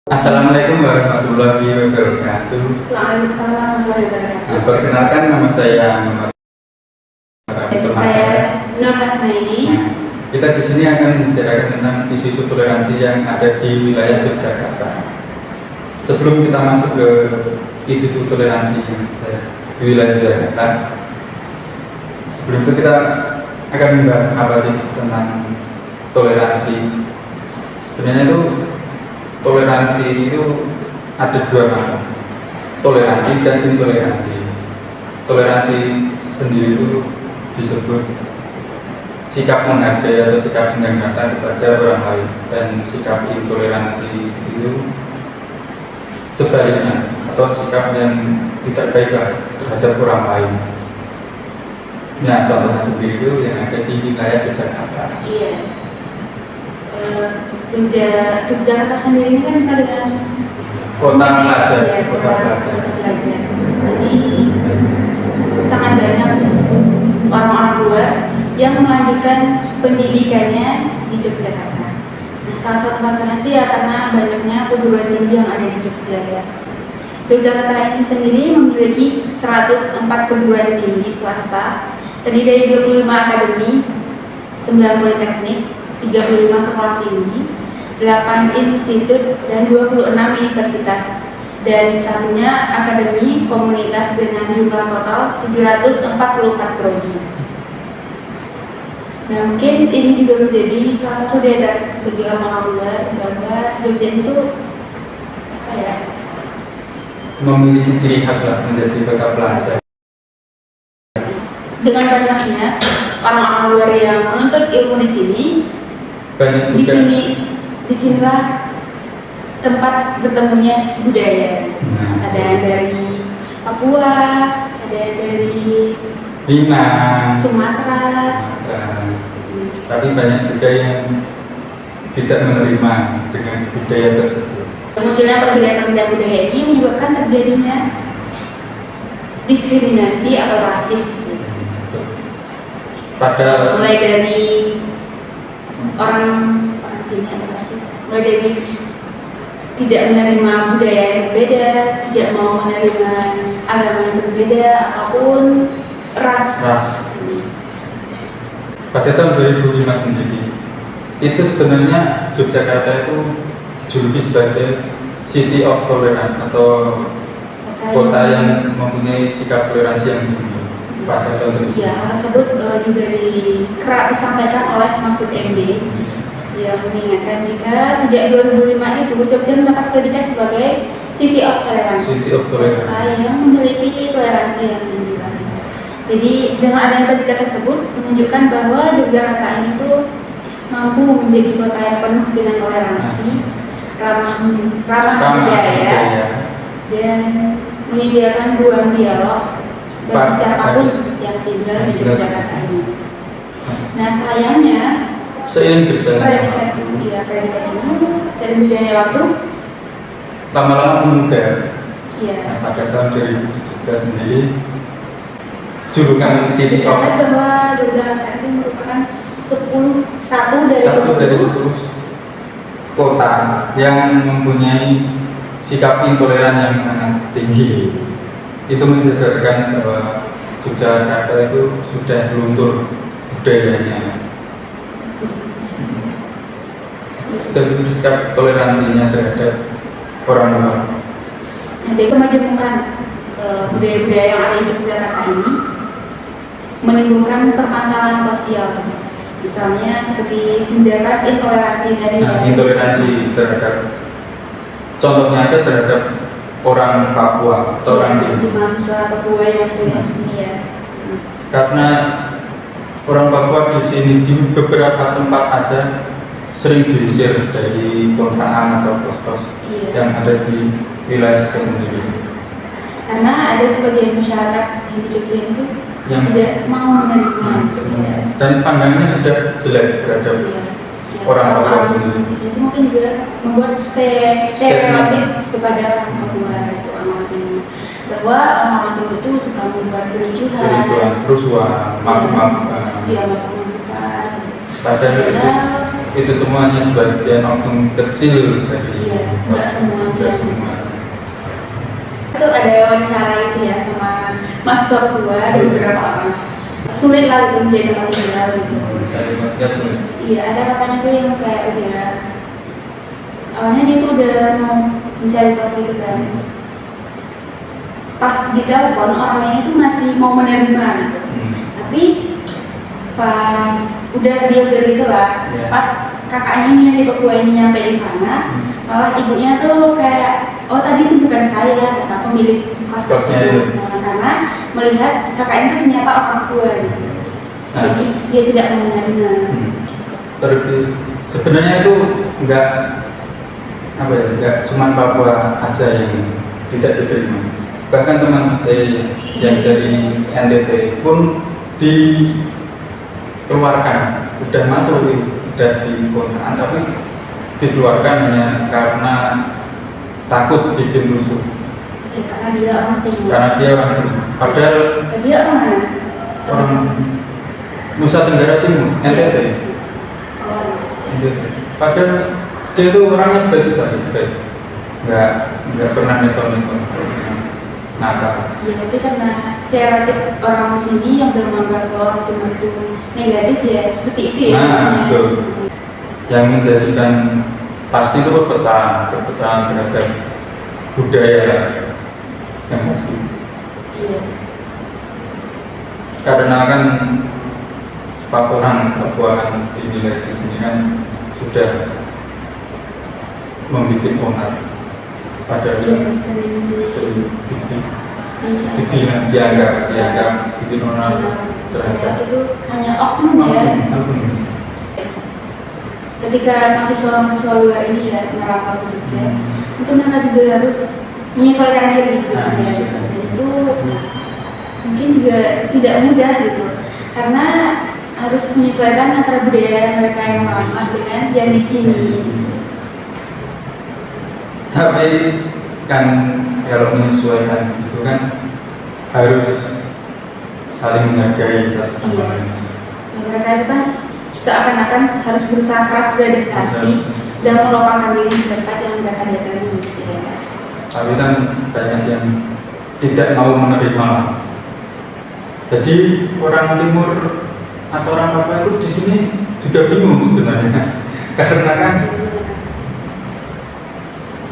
Assalamualaikum warahmatullahi wabarakatuh. Waalaikumsalam warahmatullahi wabarakatuh. Perkenalkan, nama saya Muhammad. Saya Nur Hasnaini. Kita di sini akan membicarakan tentang isu-isu toleransi yang ada di wilayah Yogyakarta. Sebelum kita masuk ke isu-isu toleransi di wilayah Yogyakarta, sebelum itu kita akan membahas apa sih tentang toleransi. Sebenarnya itu toleransi itu ada dua macam, toleransi dan intoleransi. Toleransi sendiri itu disebut sikap menghargai atau sikap dengan kasar kepada orang lain, dan sikap intoleransi itu sebaliknya, atau sikap yang tidak baik terhadap orang lain. Nah, contohnya sendiri itu yang ada di wilayah Yogyakarta. Iya. Yogyakarta sendiri ini kan kita dengan Kota pelajar, ya, kota pelajar. kota pelajar. Jadi sangat banyak orang-orang luar yang melanjutkan pendidikannya di Yogyakarta. Nah, salah satu faktornya sih ya karena banyaknya perguruan tinggi yang ada di Jogja ya. Yogyakarta ini sendiri memiliki 104 perguruan tinggi swasta, terdiri dari 25 akademi, 9 politeknik, 35 sekolah tinggi, 8 institut, dan 26 universitas. Dan satunya akademi komunitas dengan jumlah total 744 prodi. Nah, mungkin ini juga menjadi salah satu daya bagi orang luar bahwa Jogja itu apa ya? Memiliki ciri khas lah menjadi kota pelajar. Dengan banyaknya orang-orang luar yang menuntut ilmu di sini, Banyak juga. Disinilah tempat bertemunya budaya. Ada yang dari Papua, ada yang dari Minang, Sumatera. tapi banyak juga yang tidak menerima dengan budaya tersebut. Munculnya perbedaan-perbedaan budaya ini menyebabkan terjadinya diskriminasi atau rasis. Pada Mulai dari orang sini atau rasis, mulai dari tidak menerima budaya yang berbeda, tidak mau menerima agama yang berbeda, ataupun ras. Pada tahun 2005 sendiri, itu sebenarnya Yogyakarta itu dijuluki sebagai City of Tolerance atau kota yang mempunyai sikap toleransi yang tinggi. Pada tahun itu. Iya, hal tersebut juga kerap disampaikan oleh Mahfud MD yang mengingatkan jika sejak 2005 itu Jogja mendapat predikat sebagai City of Tolerance. City of Tolerance. Kota yang memiliki toleransi yang tinggi. Jadi dengan adanya predikat tersebut menunjukkan bahwa Yogyakarta ini tuh mampu menjadi kota yang penuh dengan toleransi, ramah budaya, dan menyediakan ruang dialog bagi siapapun yang tinggal di Yogyakarta ini. Nah, sayangnya seiring berjalannya predikat ini seiring berjalannya waktu lama-lama menunda. Iya. Nah, pada tahun 2017 sendiri, julukan City of dicatat bahwa Yogyakarta itu merupakan satu dari 10 kota yang mempunyai sikap intoleran yang sangat tinggi. Itu menjabarkan bahwa Yogyakarta itu sudah luntur budayanya, sudah bersikap toleransinya terhadap orang luar. Nah, dari kemajemukan budaya-budaya yang ada di Yogyakarta ini menimbulkan permasalahan sosial, misalnya seperti tindakan intoleransi tadi. Intoleransi terhadap, contohnya aja terhadap orang Papua atau orang Timur. Mahasiswa Papua yang kuliah di sini ya. Karena orang Papua di sini di beberapa tempat aja sering diusir dari kontrakan atau kos-kos yang ada di wilayah Jogja sendiri. Karena ada sebagian masyarakat di Jogja itu yang tidak mau menerima. Dan pandangannya sudah jelek terhadap orang Papua sendiri. Di situ mungkin juga membuat stereotip kepada orang Papua itu orang Timur, bahwa orang Timur itu suka membuat kerusuhan, mabuk-mabukan. mabuk-mabukan. Padahal itu semuanya sebagian oknum kecil dari nggak semua ada wawancara itu ya sama mahasiswa kedua ada beberapa orang. Sulit lah gitu menjadi tempat tinggal gitu. Cari tempat sulit. Iya, ada katanya tuh yang kayak udah awalnya dia tuh udah mau mencari kos gitu kan. Pas di telepon orang ini tuh masih mau menerima gitu. Tapi pas udah dia gitu lah, pas kakaknya ini yang di Papua ini nyampe di sana, malah ibunya tuh kayak, oh tadi itu bukan saya, kata pemilik kosnya itu. Karena melihat kakaknya itu ternyata orang tua gitu. Jadi dia tidak mau menerima. Berarti sebenarnya itu enggak cuma Papua aja yang tidak diterima. Bahkan teman saya yang dari NTT pun dikeluarkan, udah masuk, udah dikontrak, tapi dikeluarkan hanya karena takut bikin rusuh. Ya, karena dia orang timur. Padahal dia orang mana? Orang Nusa Tenggara Timur, NTT. Oh. NTT. Padahal dia itu orangnya baik sekali, baik. Nggak pernah nekon-nekon. Nakal. Iya, tapi karena stereotip orang sini yang menganggap bahwa orang timur itu negatif ya seperti itu ya. Nah, betul. Yang menjadikan pasti itu perpecahan terhadap budaya yang pasti. Iya. Karena kan Papua kan dinilai di sini kan sudah membuat onar. Padahal sering dianggap bikin onar terhadap itu hanya oknum ya. Ketika mahasiswa luar ini ya merantau ke Jogja, itu mereka juga harus menyesuaikan diri gitu ya. Dan itu mungkin juga tidak mudah gitu, karena harus menyesuaikan antara budaya mereka yang lama dengan yang di sini. Tapi kan kalau menyesuaikan itu kan harus saling menghargai satu sama lain. Mereka itu kan seakan-akan harus berusaha keras beradaptasi dan melupakan diri di tempat yang mereka datangi. Ya. Tapi kan banyak yang tidak mau menerima. Jadi orang Timur atau orang Papua itu di sini juga bingung sebenarnya, karena kan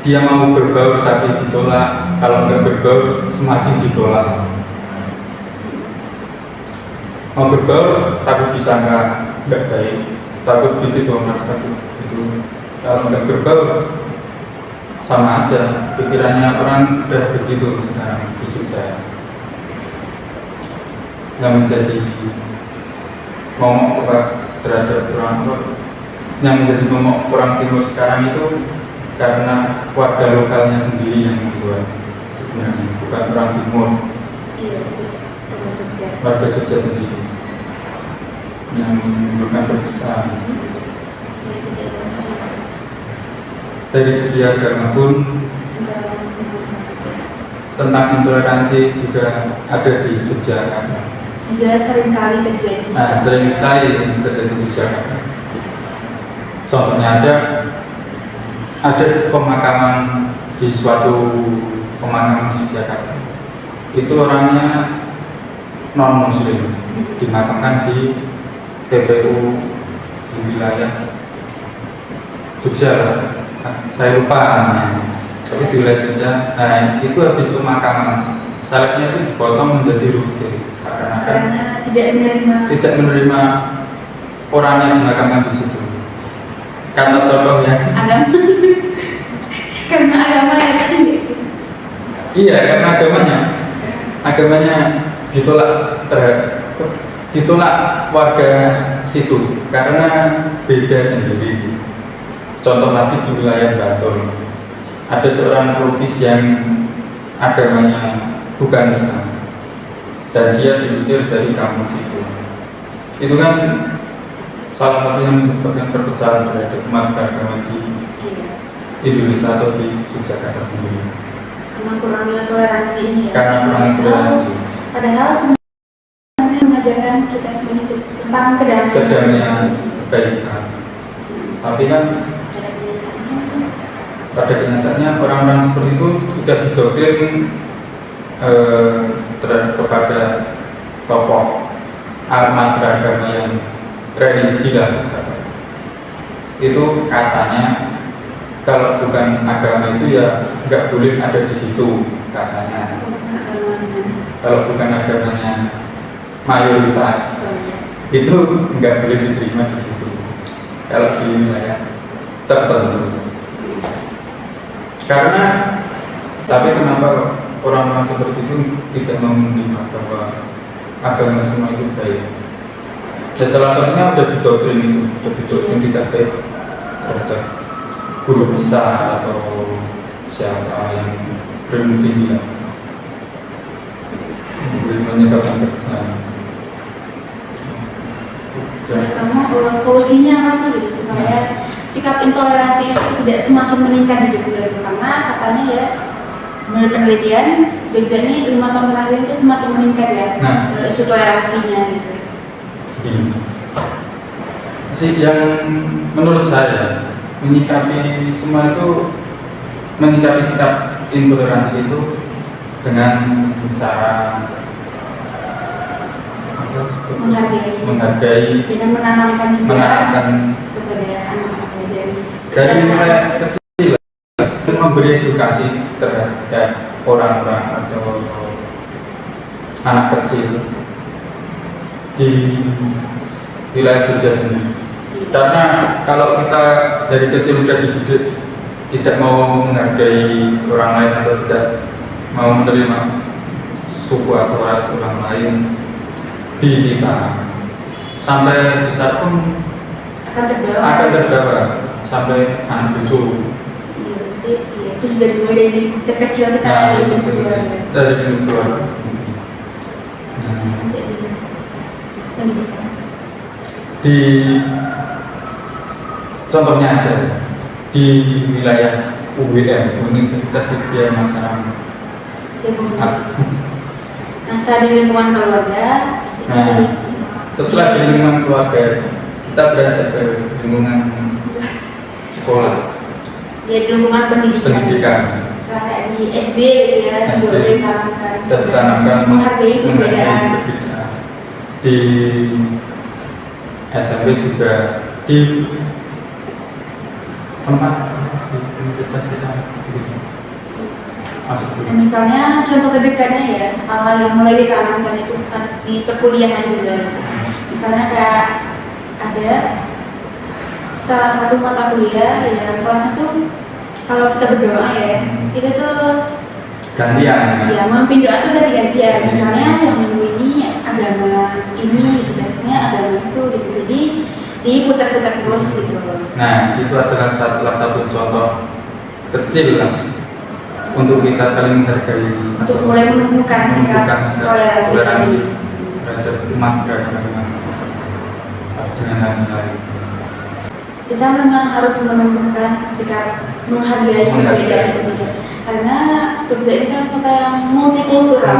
dia mau berbaur tapi ditolak, kalau nggak berbaur semakin ditolak. Mau berbaur tapi disangka nggak baik, takut ditolak, takut itu. Kalau nggak berbaur sama aja, pikirannya orang udah begitu sekarang di Jogja. Yang menjadi momok terhadap orang yang menjadi momok orang Timur sekarang itu karena warga lokalnya sendiri yang membuat sebenarnya, bukan orang Timur. Iya, warga Jogja sendiri yang menimbulkan perpecahan. Dari segi agama pun tentang intoleransi juga ada di Yogyakarta. Ya, seringkali terjadi. Seringkali terjadi di Yogyakarta. Contohnya ada pemakaman di suatu pemakaman di Jakarta. Itu orangnya non Muslim, dimakamkan di TPU di wilayah Jogja. Saya lupa namanya. Tapi di wilayah Jogja. Nah, itu habis pemakaman, salibnya itu dipotong menjadi huruf D, karena tidak menerima orang yang dimakamkan di situ. Karena tokohnya agama. Karena agama ya kan sih. Iya, karena agamanya ditolak warga situ karena beda sendiri. Contoh nanti di wilayah Bantul ada seorang pelukis yang agamanya bukan Islam dan dia diusir dari kampung situ. Itu kan salah satu yang menyebabkan perpecahan terhadap umat beragama di Indonesia atau di Yogyakarta sendiri. Karena kurangnya toleransi ini ya. Karena kurangnya toleransi. Padahal sebenarnya mengajarkan kita sebenarnya tentang kedamaian, kebaikan. Tapi kan pada kenyataannya orang-orang seperti itu sudah didoktrin kepada tokoh amat beragama yang religi lah, itu katanya kalau bukan agama itu ya nggak boleh ada di situ katanya. Kalau bukan agamanya mayoritas itu nggak boleh diterima di situ kalau di wilayah tertentu. Karena tapi kenapa orang-orang seperti itu tidak mau menerima bahwa agama semua itu baik? Ya salah satunya ada di doktrin itu, ada di doktrin tidak baik terhadap guru besar atau siapa yang berilmu tinggi lah, menyebabkan kekesalan. Kamu solusinya apa sih gitu supaya sikap intoleransi itu tidak semakin meningkat di Jogja itu? Karena katanya ya menurut penelitian Jogja ini 5 tahun terakhir itu semakin meningkat ya isu toleransinya gitu. Yang menurut saya menyikapi semua itu, menyikapi sikap intoleransi itu dengan cara menghargai dengan menanamkan juga kepada anak-anak dari mulai kecil, memberi edukasi terhadap orang-orang atau anak kecil di wilayah Jogja sendiri. Karena kalau kita dari kecil sudah dididik tidak mau menghargai orang lain atau tidak mau menerima suku atau ras orang lain di kita, sampai besar pun akan terbawa sampai anak cucu. Iya, berarti iya, itu juga dimulai dari kecil kita dari keluarga sampai di pendidikan. Di contohnya aja di wilayah UWM, Universitas Widya Mataram. Ya, nah, saya di lingkungan keluarga. Setelah di lingkungan keluarga, kita berasal ke lingkungan sekolah. Ya, di lingkungan pendidikan. Misalnya di SD gitu ya, juga ditanamkan menghargai perbedaan. Di SMP juga di tempat universitas kita masuk. Nah, misalnya contoh sederhananya ya, hal-hal yang mulai ditanamkan itu pas di perkuliahan juga gitu. Misalnya kayak ada salah satu mata kuliah ya kelasnya tuh kalau kita berdoa ya kita tuh gantian ya memimpin doa tuh ganti-gantian. Misalnya yang minggu ini agama ini gitu, biasanya agama itu gitu, jadi diputar-putar terus gitu. Nah, itu adalah salah satu contoh kecil lah untuk kita saling menghargai, untuk mulai menumbuhkan sikap toleransi terhadap umat beragama dengan yang lain. Kita memang harus menumbuhkan sikap menghargai perbedaan itu ya. Karena Jogja ini kan kota yang multikultural,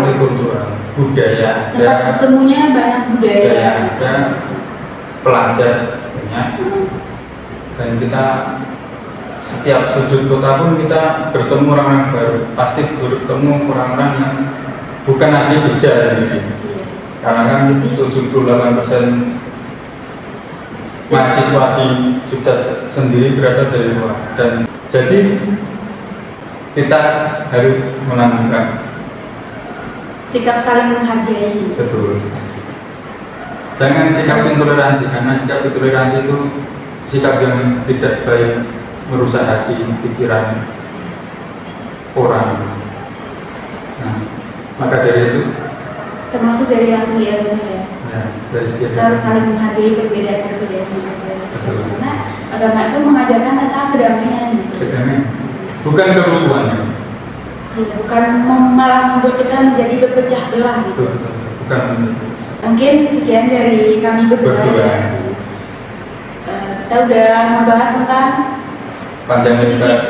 budaya, tempat bertemunya banyak budaya, ada pelajar banyak, dan kita setiap sudut kota pun kita bertemu orang-orang baru, pasti bertemu orang-orang yang bukan asli Jogja gitu. Karena kan 78% mahasiswa di Jogja sendiri berasal dari luar, dan jadi kita harus menanamkan sikap saling menghargai. Betul. Jangan sikap intoleransi, karena sikap intoleransi itu sikap yang tidak baik, merusak hati, pikiran orang. Nah, maka dari itu termasuk dari yang segi agama ya. Dari segi kita harus saling menghargai perbedaan-perbedaan. Karena agama itu mengajarkan tentang kedamaian. Kedamaian, bukan kerusuhan. Iya, bukan malah membuat kita menjadi berpecah belah gitu. Bukan. Mungkin sekian dari kami berdua. Ya. Kita udah membahas tentang sedikit,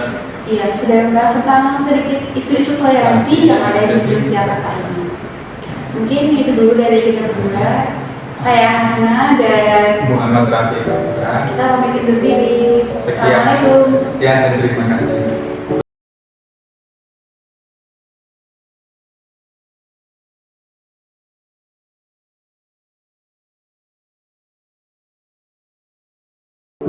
iya, sudah membahas tentang sedikit isu-isu toleransi yang ada di Yogyakarta ini. Mungkin itu dulu dari kita berdua. Saya Hasna dan Muhammad Rafi. Kita pamit undur diri. Sekian dan terima kasih.